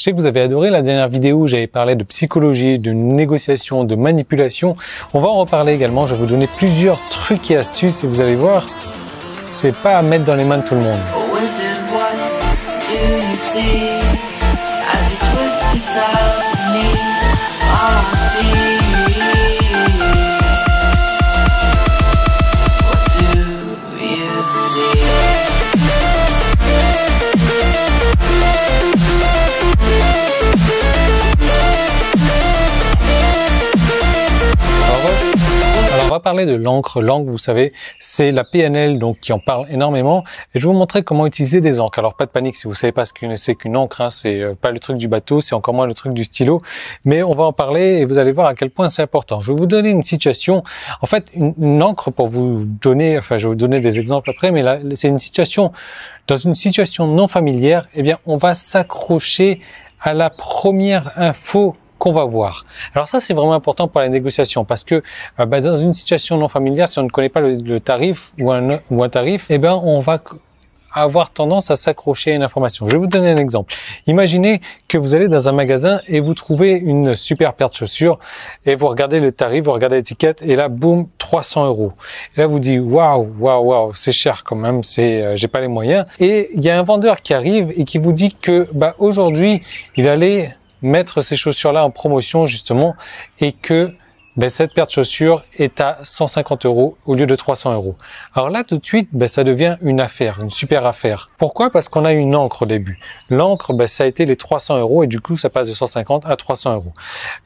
Je sais que vous avez adoré la dernière vidéo où j'avais parlé de psychologie, de négociation, de manipulation. On va en reparler également. Je vais vous donner plusieurs trucs et astuces et vous allez voir, c'est pas à mettre dans les mains de tout le monde. On va parler de l'encre. L'encre, vous savez, c'est la PNL donc qui en parle énormément. Et je vais vous montrer comment utiliser des encres. Alors pas de panique si vous savez pas ce que c'est qu'une encre. Hein, c'est pas le truc du bateau, c'est encore moins le truc du stylo. Mais on va en parler et vous allez voir à quel point c'est important. Je vais vous donner une situation. En fait, une encre pour vous donner. Enfin, je vais vous donner des exemples après. Mais là, c'est une situation. Dans une situation non familière, eh bien, on va s'accrocher à la première info qu'on va voir. Alors ça, c'est vraiment important pour la négociation parce que dans une situation non familière, si on ne connaît pas le tarif ou un tarif, eh ben on va avoir tendance à s'accrocher à une information. Je vais vous donner un exemple. Imaginez que vous allez dans un magasin et vous trouvez une super paire de chaussures et vous regardez le tarif, vous regardez l'étiquette et là, boum, 300 €. Et là, vous dites waouh, c'est cher quand même, j'ai pas les moyens. Et il y a un vendeur qui arrive et qui vous dit que aujourd'hui, il allait mettre ces chaussures-là en promotion justement et que cette paire de chaussures est à 150 € au lieu de 300 €. Alors là tout de suite ça devient une affaire, une super affaire. Pourquoi? Parce qu'on a une encre au début. L'encre ça a été les 300 € et du coup ça passe de 150 à 300 €.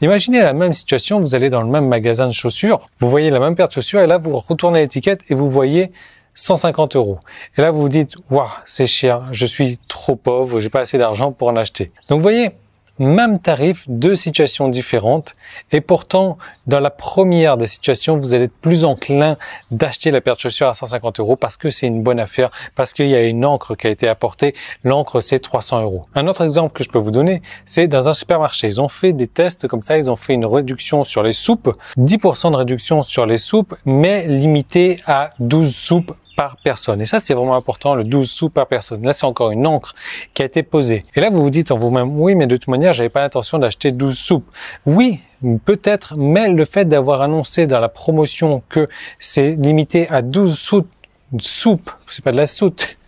Imaginez la même situation, vous allez dans le même magasin de chaussures, vous voyez la même paire de chaussures et là vous retournez l'étiquette et vous voyez 150 €. Et là vous vous dites waouh, c'est cher, je suis trop pauvre, j'ai pas assez d'argent pour en acheter. Donc vous voyez, même tarif, deux situations différentes et pourtant dans la première des situations vous allez être plus enclin d'acheter la paire de chaussures à 150 € parce que c'est une bonne affaire, parce qu'il y a une encre qui a été apportée. L'encre c'est 300 €. Un autre exemple que je peux vous donner, c'est dans un supermarché. Ils ont fait des tests comme ça, ils ont fait une réduction sur les soupes, 10% de réduction sur les soupes mais limitée à 12 soupes par personne. Et ça, c'est vraiment important, le 12 soupes par personne. Là, c'est encore une encre qui a été posée. Et là, vous vous dites en vous-même, oui, mais de toute manière, j'avais pas l'intention d'acheter 12 soupes. Oui, peut-être, mais le fait d'avoir annoncé dans la promotion que c'est limité à 12 soupes, c'est pas de la soute.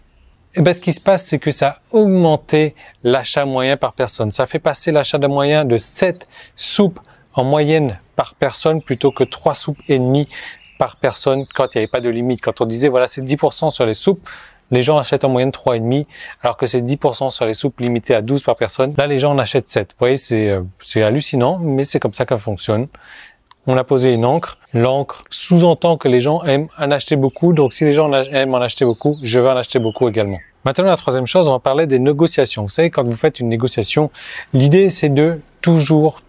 Et ce qui se passe, c'est que ça a augmenté l'achat moyen par personne. Ça fait passer l'achat de moyen de 7 soupes en moyenne par personne plutôt que 3 soupes et demie par personne quand il n'y avait pas de limite. Quand on disait voilà c'est 10% sur les soupes, les gens achètent en moyenne 3,5 alors que c'est 10% sur les soupes limitées à 12 par personne. Là les gens en achètent 7. Vous voyez, c'est hallucinant, mais c'est comme ça que ça fonctionne. On a posé une encre. L'encre sous-entend que les gens aiment en acheter beaucoup. Donc si les gens aiment en acheter beaucoup, je vais en acheter beaucoup également. Maintenant, la troisième chose, on va parler des négociations. Vous savez, quand vous faites une négociation, l'idée c'est de toujours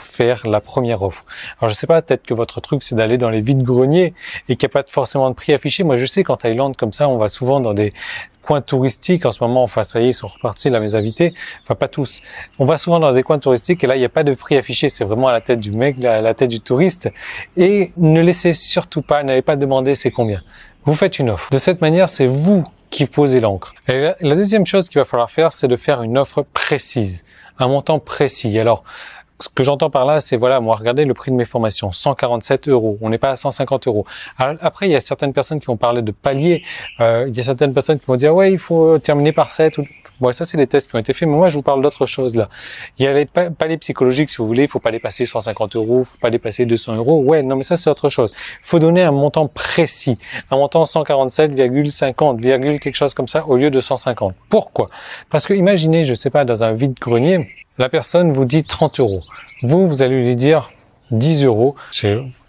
faire la première offre. Alors je sais pas, peut-être que votre truc c'est d'aller dans les vides-greniers et qu'il n'y a pas forcément de prix affiché. Moi je sais qu'en Thaïlande comme ça, on va souvent dans des coins touristiques. En ce moment, enfin ça y est, ils sont repartis là mes invités. Enfin pas tous. On va souvent dans des coins touristiques et là il n'y a pas de prix affiché. C'est vraiment à la tête du mec, à la tête du touriste. Et ne laissez surtout pas, n'allez pas demander c'est combien. Vous faites une offre. De cette manière, c'est vous qui posez l'encre. Et la deuxième chose qu'il va falloir faire, c'est de faire une offre précise, un montant précis. Alors, ce que j'entends par là, c'est voilà, moi, regardez le prix de mes formations, 147 €. On n'est pas à 150 €. Alors, après, il y a certaines personnes qui vont parler de paliers. Il y a certaines personnes qui vont dire, ouais, il faut terminer par 7. Bon, ça, c'est des tests qui ont été faits. Mais moi, je vous parle d'autre chose, là. Il y a les paliers psychologiques, si vous voulez. Il faut pas les passer 150 €. Il faut pas les passer 200 €. Ouais, non, mais ça, c'est autre chose. Il faut donner un montant précis. Un montant 147,50, quelque chose comme ça, au lieu de 150. Pourquoi? Parce que imaginez, je sais pas, dans un vide-grenier, la personne vous dit 30 €. Vous allez lui dire 10 €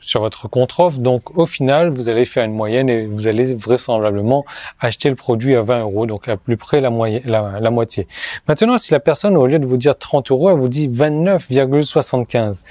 sur votre contre-offre. Donc, au final, vous allez faire une moyenne et vous allez vraisemblablement acheter le produit à 20 €, donc à plus près la moitié. Maintenant, si la personne, au lieu de vous dire 30 €, elle vous dit 29,75.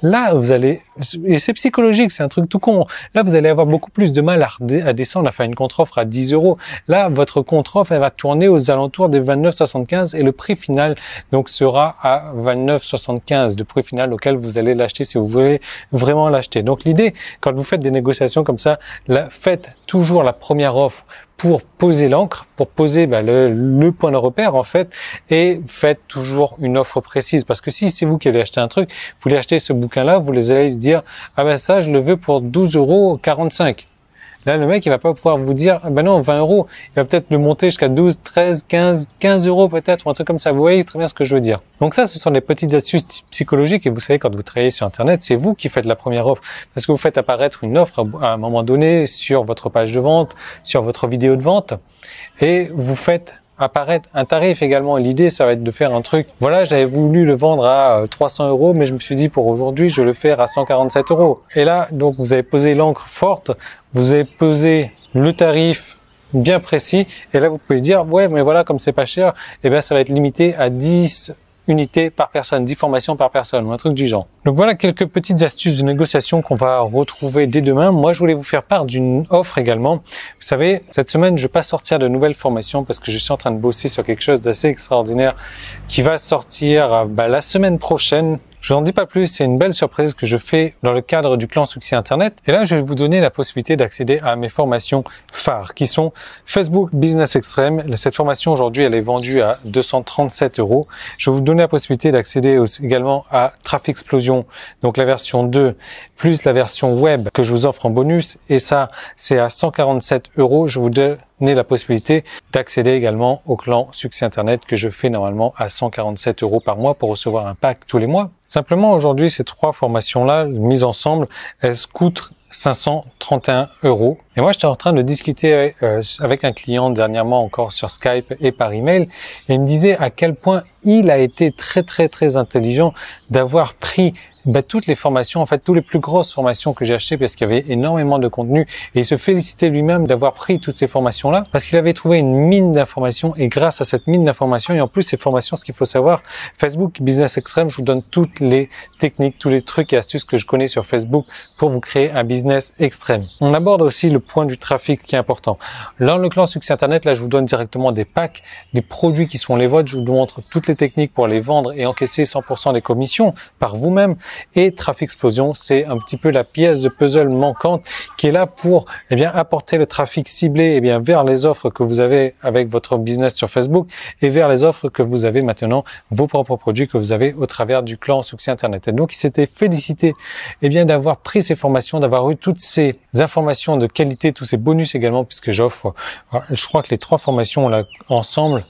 Là, vous allez, et c'est psychologique, c'est un truc tout con. Là, vous allez avoir beaucoup plus de mal à descendre, à faire une contre-offre à 10 €. Là, votre contre-offre, elle va tourner aux alentours des 29,75 et le prix final, donc, sera à 29,75, le prix final auquel vous allez l'acheter si vous voulez vraiment l'acheter. Donc, l'idée, quand vous faites des négociations comme ça, faites toujours la première offre pour poser l'encre, pour poser le point de repère en fait, et faites toujours une offre précise, parce que si c'est vous qui allez acheter un truc, vous voulez acheter ce bouquin-là, vous allez dire ah ben ça je le veux pour 12,45 €. Là, le mec, il va pas pouvoir vous dire, ah ben non, 20 €. Il va peut-être le monter jusqu'à 12, 13, 15 € peut-être, ou un truc comme ça. Vous voyez très bien ce que je veux dire. Donc ça, ce sont des petites astuces psychologiques. Et vous savez, quand vous travaillez sur Internet, c'est vous qui faites la première offre. Parce que vous faites apparaître une offre à un moment donné sur votre page de vente, sur votre vidéo de vente. Et vous faites apparaître un tarif également. L'idée, ça va être de faire un truc. Voilà, j'avais voulu le vendre à 300 €, mais je me suis dit pour aujourd'hui, je vais le faire à 147 €. Et là, donc, vous avez posé l'encre forte, vous avez posé le tarif bien précis. Et là, vous pouvez dire, ouais, mais voilà, comme c'est pas cher, eh bien, ça va être limité à 10 unités par personne, 10 formations par personne, ou un truc du genre. Donc voilà quelques petites astuces de négociation qu'on va retrouver dès demain. Moi, je voulais vous faire part d'une offre également. Vous savez, cette semaine, je ne vais pas sortir de nouvelles formations parce que je suis en train de bosser sur quelque chose d'assez extraordinaire qui va sortir la semaine prochaine. Je vous en dis pas plus, c'est une belle surprise que je fais dans le cadre du Clan Succès Internet. Et là, je vais vous donner la possibilité d'accéder à mes formations phares, qui sont Facebook Business Extreme. Cette formation, aujourd'hui, elle est vendue à 237 €. Je vais vous donner la possibilité d'accéder également à Traffic Explosion, donc la version 2, plus la version web que je vous offre en bonus. Et ça, c'est à 147 €. Je vous donne la possibilité d'accéder également au Clan Succès Internet que je fais normalement à 147 € par mois pour recevoir un pack tous les mois. Simplement, aujourd'hui, ces trois formations-là, mises ensemble, elles coûtent 531 €. Et moi, j'étais en train de discuter avec un client dernièrement encore sur Skype et par email, et il me disait à quel point il a été très intelligent d'avoir pris toutes les formations, en fait, toutes les plus grosses formations que j'ai achetées parce qu'il y avait énormément de contenu, et il se félicitait lui-même d'avoir pris toutes ces formations-là parce qu'il avait trouvé une mine d'informations, et grâce à cette mine d'informations, et en plus ces formations, ce qu'il faut savoir, Facebook Business Extreme, je vous donne toutes les techniques, tous les trucs et astuces que je connais sur Facebook pour vous créer un business extrême. On aborde aussi le point du trafic qui est important. Dans le Clan Succès Internet, là, je vous donne directement des packs, des produits qui sont les vôtres, je vous montre toutes les techniques pour les vendre et encaisser 100% des commissions par vous-même. Et Traffic Explosion, c'est un petit peu la pièce de puzzle manquante qui est là pour apporter le trafic ciblé vers les offres que vous avez avec votre business sur Facebook et vers les offres que vous avez maintenant, vos propres produits que vous avez au travers du Clan Succès Internet. Et donc, il s'était félicité d'avoir pris ces formations, d'avoir eu toutes ces informations de qualité, tous ces bonus également, puisque j'offre, je crois que les trois formations là ensemble,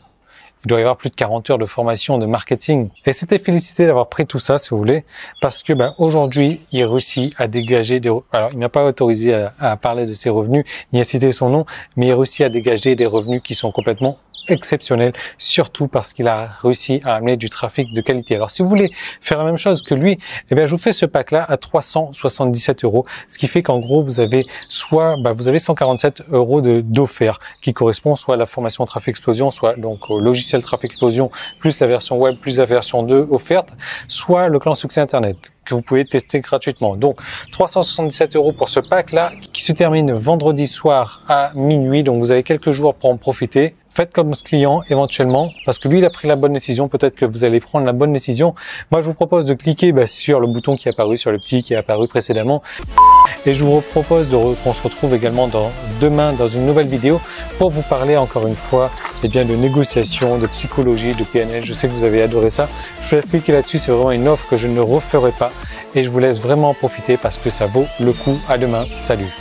il doit y avoir plus de 40 heures de formation de marketing. Et c'était félicité d'avoir pris tout ça, si vous voulez, parce que aujourd'hui, il réussit à dégager des... Alors, il n'a pas autorisé à parler de ses revenus, ni à citer son nom, mais il réussit à dégager des revenus qui sont complètement exceptionnel, surtout parce qu'il a réussi à amener du trafic de qualité. Alors, si vous voulez faire la même chose que lui, je vous fais ce pack-là à 377 €, ce qui fait qu'en gros, vous avez soit, vous avez 147 € d'offert, qui correspond soit à la formation Traffic Explosion, soit donc au logiciel Traffic Explosion, plus la version web, plus la version 2 offerte, soit le Clan Succès Internet, que vous pouvez tester gratuitement. Donc, 377 € pour ce pack-là, qui se termine vendredi soir à minuit. Donc, vous avez quelques jours pour en profiter. Faites comme ce client éventuellement, parce que lui, il a pris la bonne décision. Peut-être que vous allez prendre la bonne décision. Moi, je vous propose de cliquer sur le bouton qui est apparu, sur le petit qui est apparu précédemment. Et je vous propose qu'on se retrouve également demain dans une nouvelle vidéo pour vous parler encore une fois de négociation, de psychologie, de PNL. Je sais que vous avez adoré ça. Je vous laisse cliquer là-dessus. C'est vraiment une offre que je ne referai pas. Et je vous laisse vraiment en profiter parce que ça vaut le coup. À demain. Salut.